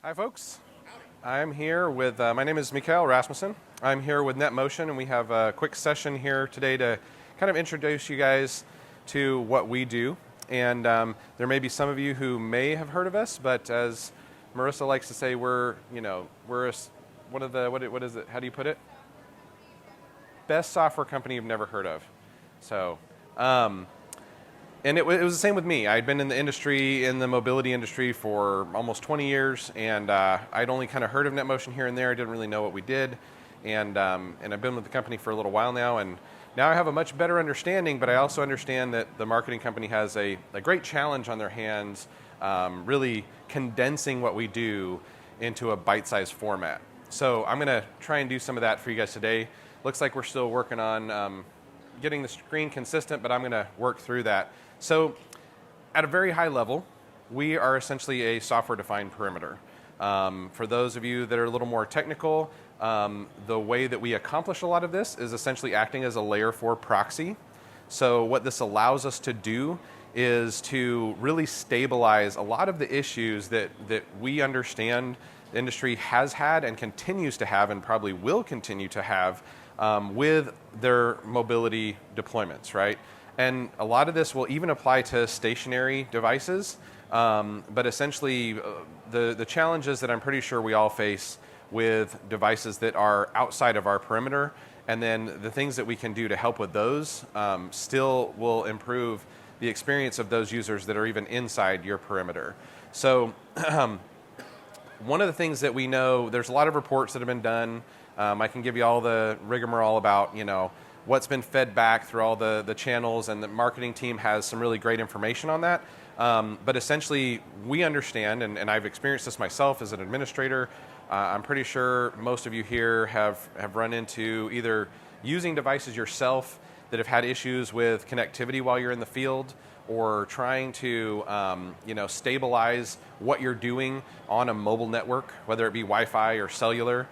Hi, folks. I'm here with, my name is Mikael Rasmussen. I'm here with NetMotion, and we have a quick session here today to kind of introduce you guys to what we do. And there may be some of you who may have heard of us, but as Marissa likes to say, we're one of the, what is it, how do you put it? Best software company you've never heard of. So, and it was the same with me. I'd been in the industry, in the mobility industry for almost 20 years, and I'd only kind of heard of NetMotion here and there. I didn't really know what we did, and I've been with the company for a little while now, and now I have a much better understanding, but I also understand that the marketing company has a great challenge on their hands, really condensing what we do into a bite-sized format. So I'm going to try and do some of that for you guys today. Looks like we're still working on getting the screen consistent, but I'm going to work through that. So at a very high level, we are essentially a software-defined perimeter. For those of you that are a little more technical, the way that we accomplish a lot of this is essentially acting as a layer 4 proxy. So what this allows us to do is to really stabilize a lot of the issues that we understand the industry has had and continues to have and probably will continue to have with their mobility deployments, right? And a lot of this will even apply to stationary devices, but essentially the challenges that I'm pretty sure we all face with devices that are outside of our perimeter, and then the things that we can do to help with those still will improve the experience of those users that are even inside your perimeter. So one of the things that we know, there's a lot of reports that have been done. I can give you all the rigmarole about, what's been fed back through all the channels, and the marketing team has some really great information on that. But essentially, we understand, and I've experienced this myself as an administrator. I'm pretty sure most of you here have run into either using devices yourself that have had issues with connectivity while you're in the field, or trying to stabilize what you're doing on a mobile network, whether it be Wi-Fi or cellular.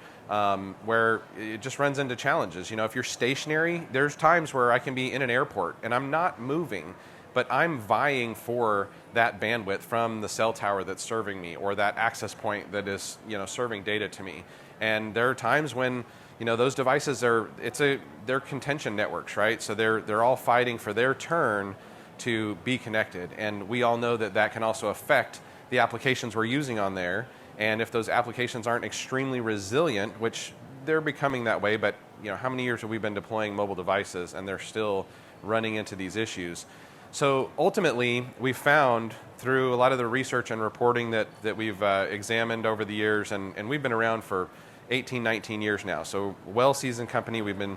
Where it just runs into challenges. If you're stationary, there's times where I can be in an airport and I'm not moving, but I'm vying for that bandwidth from the cell tower that's serving me, or that access point that is serving data to me. And there are times when those devices they're contention networks, right? So they're all fighting for their turn to be connected, and we all know that can also affect the applications we're using on there. And if those applications aren't extremely resilient, which they're becoming that way, but how many years have we been deploying mobile devices and they're still running into these issues? So ultimately, we found through a lot of the research and reporting that we've examined over the years, and we've been around for 18, 19 years now. So well-seasoned company. We've been,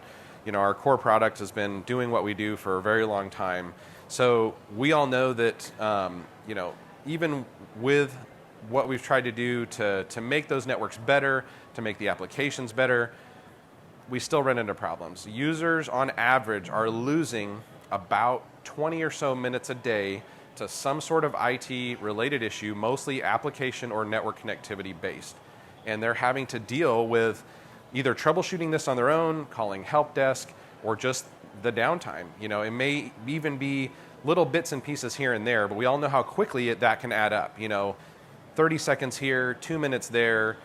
our core product has been doing what we do for a very long time. So we all know that, even with what we've tried to do to make those networks better, to make the applications better, we still run into problems. Users on average are losing about 20 or so minutes a day to some sort of IT related issue, mostly application or network connectivity based. And they're having to deal with either troubleshooting this on their own, calling help desk, or just the downtime. It may even be little bits and pieces here and there, but we all know how quickly that can add up. 30 seconds here, 2 minutes there,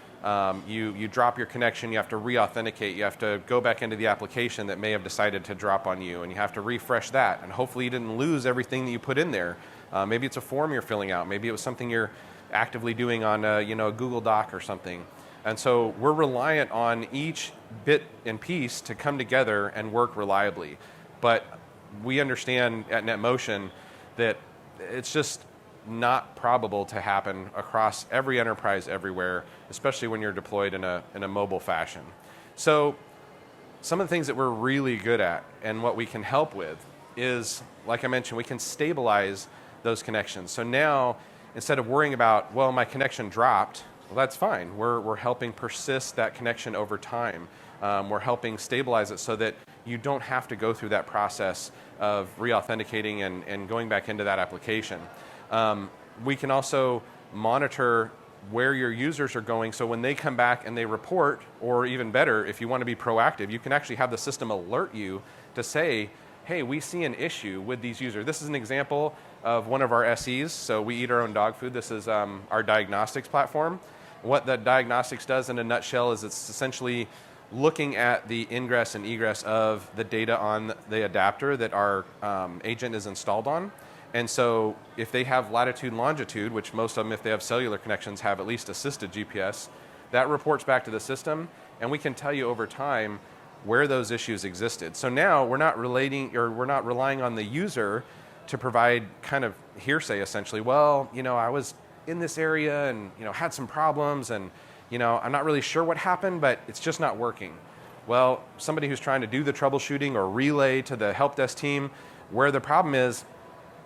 you drop your connection, you have to re-authenticate, you have to go back into the application that may have decided to drop on you, and you have to refresh that, and hopefully you didn't lose everything that you put in there. Maybe it's a form you're filling out, maybe it was something you're actively doing on a Google Doc or something. And so we're reliant on each bit and piece to come together and work reliably. But we understand at NetMotion that it's just not probable to happen across every enterprise everywhere, especially when you're deployed in a mobile fashion. So some of the things that we're really good at and what we can help with is, like I mentioned, we can stabilize those connections. So now, instead of worrying about, well, my connection dropped, well, that's fine. We're helping persist that connection over time. We're helping stabilize it so that you don't have to go through that process of re-authenticating and going back into that application. We can also monitor where your users are going, so when they come back and they report, or even better, if you want to be proactive, you can actually have the system alert you to say, hey, we see an issue with these users. This is an example of one of our SEs, so we eat our own dog food. This is our diagnostics platform. What the diagnostics does in a nutshell is it's essentially looking at the ingress and egress of the data on the adapter that our agent is installed on. And so if they have latitude and longitude, which most of them, if they have cellular connections, have at least assisted GPS, that reports back to the system, and we can tell you over time where those issues existed. So now we're not relying on the user to provide kind of hearsay, essentially. Well, I was in this area and had some problems, and I'm not really sure what happened, but it's just not working. Well, somebody who's trying to do the troubleshooting or relay to the help desk team where the problem is,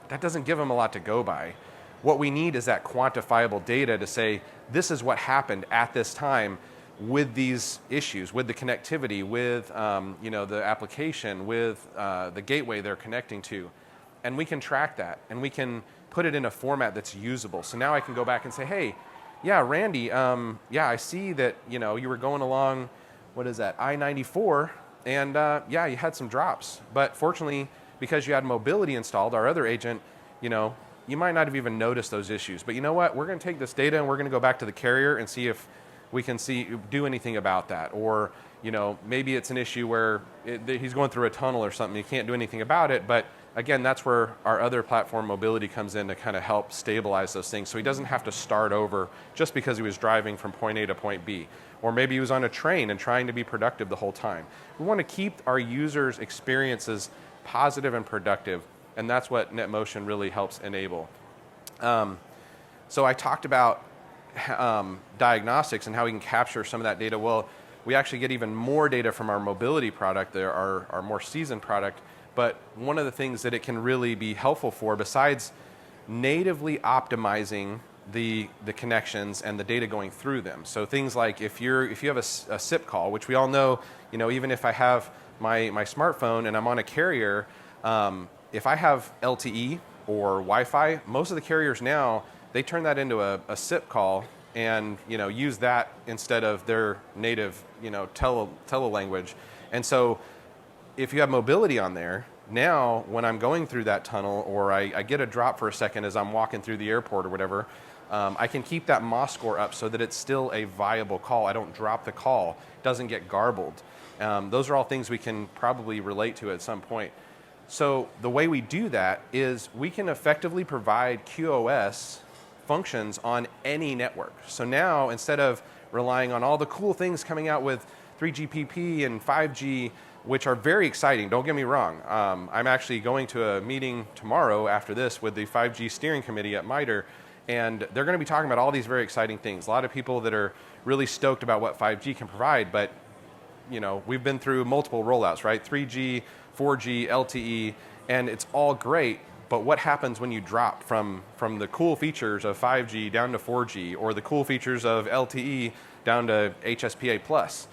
that doesn't give them a lot to go by. What we need is that quantifiable data to say, this is what happened at this time with these issues, with the connectivity, with the application, with the gateway they're connecting to. And we can track that, and we can put it in a format that's usable. So now I can go back and say, hey, yeah, Randy, I see that you were going along, I-94, and you had some drops. But fortunately, because you had mobility installed, our other agent, you might not have even noticed those issues. But you know what? We're going to take this data and we're going to go back to the carrier and see if we can do anything about that. Or maybe it's an issue where he's going through a tunnel or something. You can't do anything about it. But again, that's where our other platform, mobility, comes in to kind of help stabilize those things. So he doesn't have to start over just because he was driving from point A to point B. Or maybe he was on a train and trying to be productive the whole time. We want to keep our users' experiences positive and productive, and that's what NetMotion really helps enable. So I talked about diagnostics and how we can capture some of that data. Well, we actually get even more data from our mobility product, our more seasoned product, but one of the things that it can really be helpful for, besides natively optimizing the connections and the data going through them. So things like if you have a SIP call, which we all know, even if I have my smartphone and I'm on a carrier, if I have LTE or Wi-Fi, most of the carriers now, they turn that into a SIP call and use that instead of their native tele language. And so if you have mobility on there, now when I'm going through that tunnel or I get a drop for a second as I'm walking through the airport or whatever, I can keep that MOS score up so that it's still a viable call. I don't drop the call. It doesn't get garbled. Those are all things we can probably relate to at some point. So the way we do that is we can effectively provide QoS functions on any network. So now, instead of relying on all the cool things coming out with 3GPP and 5G, which are very exciting, don't get me wrong. I'm actually going to a meeting tomorrow after this with the 5G steering committee at MITRE, and they're going to be talking about all these very exciting things. A lot of people that are really stoked about what 5G can provide, but we've been through multiple rollouts, right? 3G, 4G, LTE, and it's all great, but what happens when you drop from the cool features of 5G down to 4G, or the cool features of LTE down to HSPA+?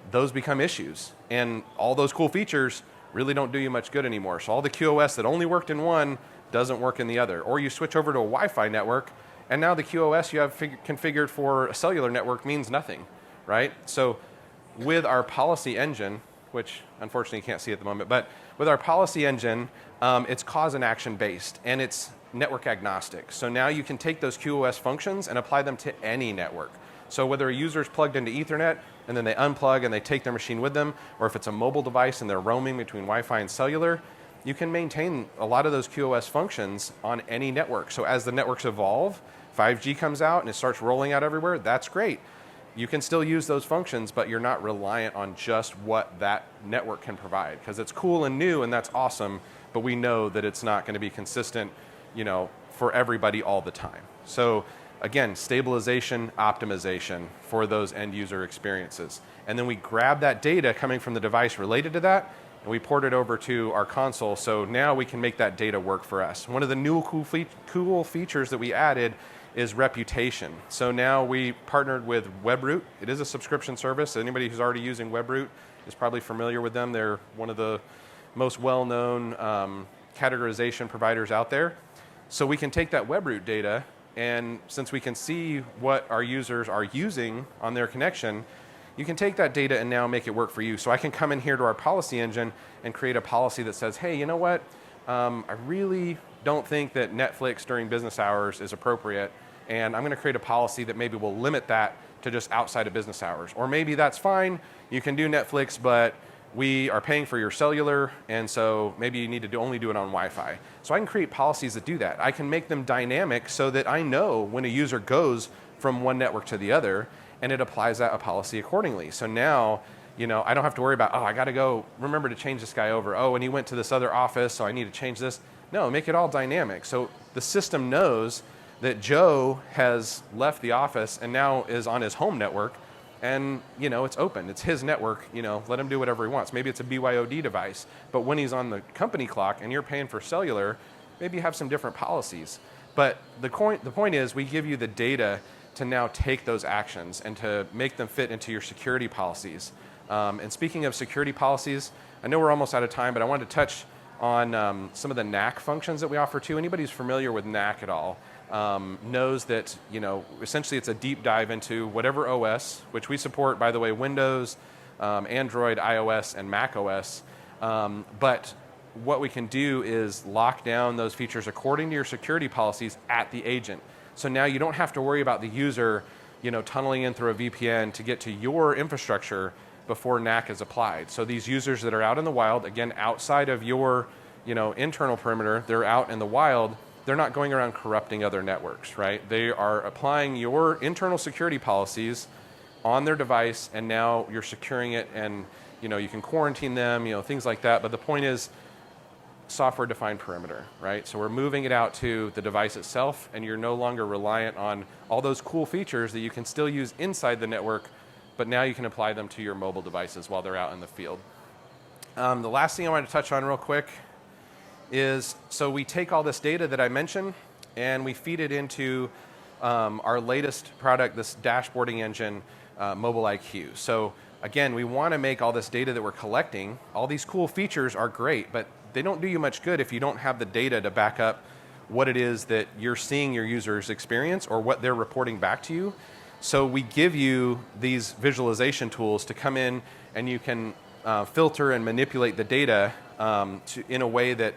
Those become issues, and all those cool features really don't do you much good anymore. So all the QoS that only worked in one doesn't work in the other. Or you switch over to a Wi-Fi network, and now the QoS you have configured for a cellular network means nothing, right? So with our policy engine, which unfortunately you can't see at the moment, but with our policy engine, it's cause and action based, and it's network agnostic. So now you can take those QoS functions and apply them to any network. So whether a user is plugged into Ethernet and then they unplug and they take their machine with them, or if it's a mobile device and they're roaming between Wi-Fi and cellular, you can maintain a lot of those QoS functions on any network. So as the networks evolve, 5G comes out and it starts rolling out everywhere, that's great. You can still use those functions, but you're not reliant on just what that network can provide, because it's cool and new and that's awesome, but we know that it's not going to be consistent, for everybody all the time. So again, stabilization, optimization for those end user experiences. And then we grab that data coming from the device related to that, and we port it over to our console, so now we can make that data work for us. One of the new cool features that we added is reputation. So now we partnered with Webroot. It is a subscription service. Anybody who's already using Webroot is probably familiar with them. They're one of the most well-known categorization providers out there. So we can take that Webroot data, and since we can see what our users are using on their connection, you can take that data and now make it work for you. So I can come in here to our policy engine and create a policy that says, hey, you know what? I really don't think that Netflix during business hours is appropriate, and I'm going to create a policy that maybe will limit that to just outside of business hours. Or maybe that's fine, you can do Netflix, but we are paying for your cellular, and so maybe you need to only do it on Wi-Fi. So I can create policies that do that. I can make them dynamic so that I know when a user goes from one network to the other, and it applies that a policy accordingly. So now, I don't have to worry about, I got to go remember to change this guy over. Oh, and he went to this other office, so I need to change this. No, make it all dynamic. So the system knows that Joe has left the office and now is on his home network, and it's open. It's his network. Let him do whatever he wants. Maybe it's a BYOD device, but when he's on the company clock and you're paying for cellular, maybe you have some different policies. But the point is, we give you the data to now take those actions and to make them fit into your security policies. And speaking of security policies, I know we're almost out of time, but I wanted to touch on some of the NAC functions that we offer too. Anybody who's familiar with NAC at all knows that essentially it's a deep dive into whatever OS, which we support, by the way, Windows, Android, iOS, and Mac OS. But what we can do is lock down those features according to your security policies at the agent. So now you don't have to worry about the user tunneling in through a VPN to get to your infrastructure before NAC is applied. So these users that are out in the wild, again, outside of your internal perimeter, they're out in the wild, they're not going around corrupting other networks, right? They are applying your internal security policies on their device, and now you're securing it, and you can quarantine them, things like that. But the point is software-defined perimeter, right? So we're moving it out to the device itself, and you're no longer reliant on all those cool features that you can still use inside the network, but now you can apply them to your mobile devices while they're out in the field. The last thing I wanted to touch on real quick is, so we take all this data that I mentioned and we feed it into our latest product, this dashboarding engine, Mobile IQ. So again, we want to make all this data that we're collecting, all these cool features are great, but they don't do you much good if you don't have the data to back up what it is that you're seeing your users experience or what they're reporting back to you. So we give you these visualization tools to come in, and you can filter and manipulate the data in a way that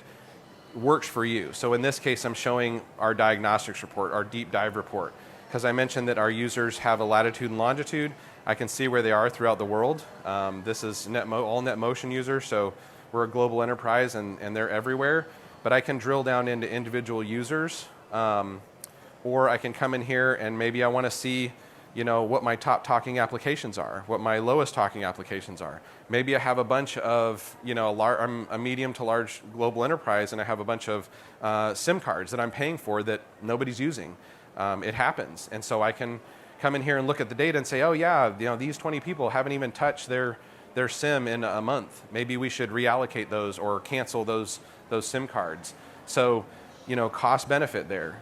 works for you. So in this case, I'm showing our diagnostics report, our deep dive report, because I mentioned that our users have a latitude and longitude. I can see where they are throughout the world. This is all NetMotion users, so we're a global enterprise and they're everywhere. But I can drill down into individual users, or I can come in here and maybe I want to see what my top talking applications are, what my lowest talking applications are. Maybe I have a bunch of, I'm a medium to large global enterprise and I have a bunch of SIM cards that I'm paying for that nobody's using. It happens. And so I can come in here and look at the data and say, oh yeah, these 20 people haven't even touched their SIM in a month. Maybe we should reallocate those or cancel those SIM cards. So, cost benefit there,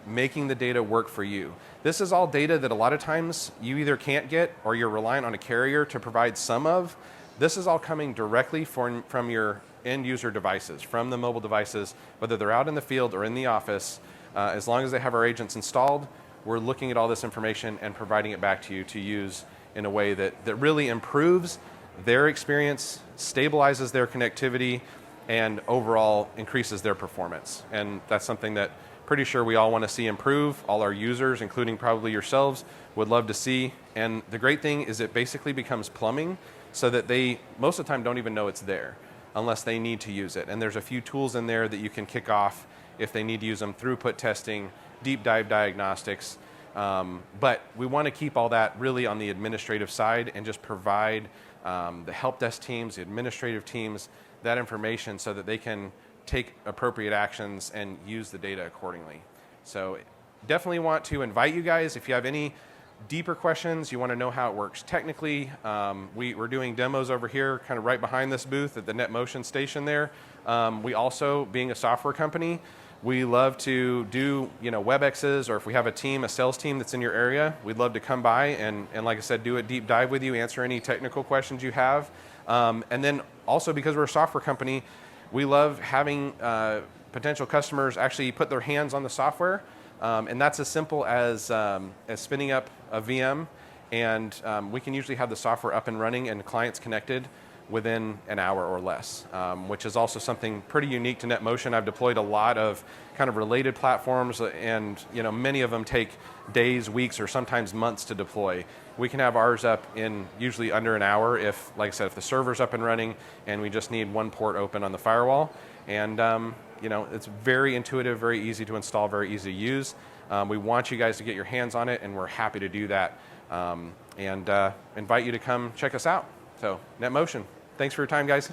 making the data work for you. This is all data that a lot of times you either can't get or you're relying on a carrier to provide some of. This is all coming directly from your end user devices, from the mobile devices, whether they're out in the field or in the office. As long as they have our agents installed, we're looking at all this information and providing it back to you to use in a way that really improves their experience, stabilizes their connectivity, and overall increases their performance. And that's something that pretty sure we all want to see improve. All our users, including probably yourselves, would love to see. And the great thing is it basically becomes plumbing so that they, most of the time, don't even know it's there unless they need to use it. And there's a few tools in there that you can kick off if they need to use them, throughput testing, deep dive diagnostics. But we want to keep all that really on the administrative side and just provide the help desk teams, the administrative teams, that information so that they can take appropriate actions and use the data accordingly. So definitely want to invite you guys, if you have any deeper questions, you want to know how it works technically, we're doing demos over here kind of right behind this booth at the NetMotion station there. We also, being a software company, we love to do WebExes, or if we have a sales team that's in your area, we'd love to come by and like I said, do a deep dive with you, answer any technical questions you have. And then also, because we're a software company, we love having potential customers actually put their hands on the software. And that's as simple as spinning up a VM, and we can usually have the software up and running and clients connected within an hour or less, which is also something pretty unique to NetMotion. I've deployed a lot of kind of related platforms, and many of them take days, weeks, or sometimes months to deploy. We can have ours up in usually under an hour if, like I said, if the server's up and running and we just need one port open on the firewall. And it's very intuitive, very easy to install, very easy to use. We want you guys to get your hands on it, and we're happy to do that. And invite you to come check us out. So, NetMotion, thanks for your time, guys.